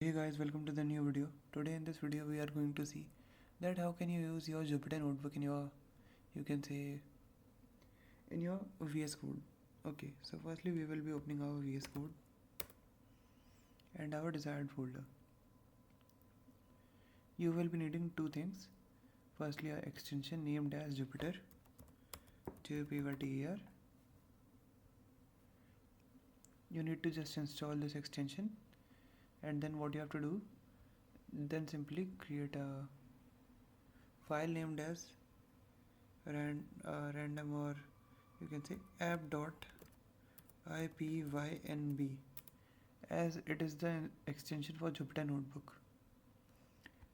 Hey guys, welcome to the new video. Today in this video we are going to see that how can you use your Jupyter notebook in your, you can say, in your VS Code. Okay, so firstly we will be opening our VS Code and our desired folder. You will be needing two things. Firstly, an extension named as Jupyter, Jupyter. You need to just install this extension, and then what you have to do, then simply create a file named as random, or you can say app.ipynb, as it is the extension for Jupyter Notebook.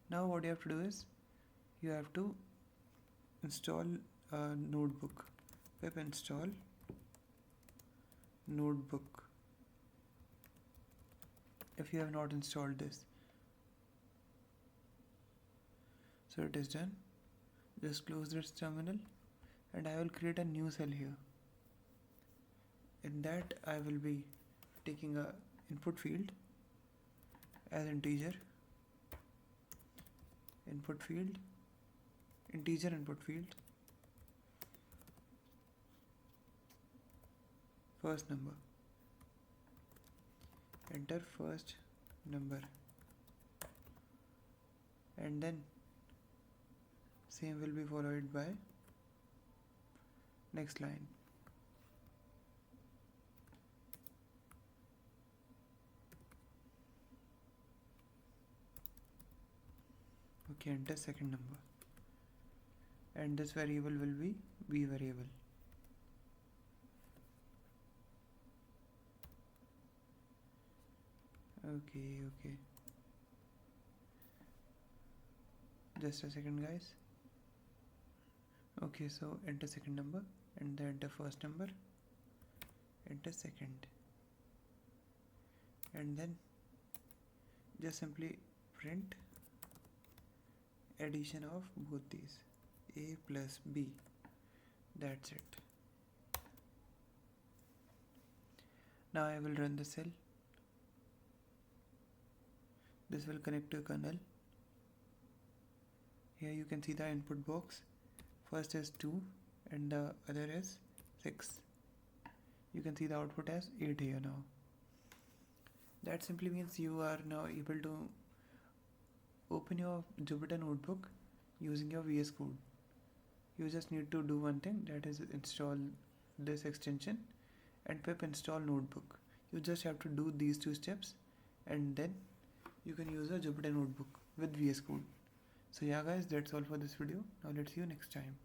Now what you have to do is you have to install a notebook, pip install notebook, if you have not installed this. So it is done. Just close this terminal and I will create a new cell here. In that I will be taking a input field as integer input field, first number, enter first number, and then same will be followed by next line. Okay, enter second number, and this variable will be b variable. Okay, just a second guys. Okay, so enter second number and then enter first number, enter second, and then just simply print addition of both these, a plus b. That's it. Now I will run the cell. This will connect to kernel. Here you can see the input box. First is 2 and the other is 6. You can see the output as 8 here now. That simply means you are now able to open your Jupyter notebook using your VS Code. You just need to do one thing, that is install this extension and pip install notebook. You just have to do these two steps and then you can use a Jupyter notebook with VS Code. So yeah guys, that's all for this video. Now let's see you next time.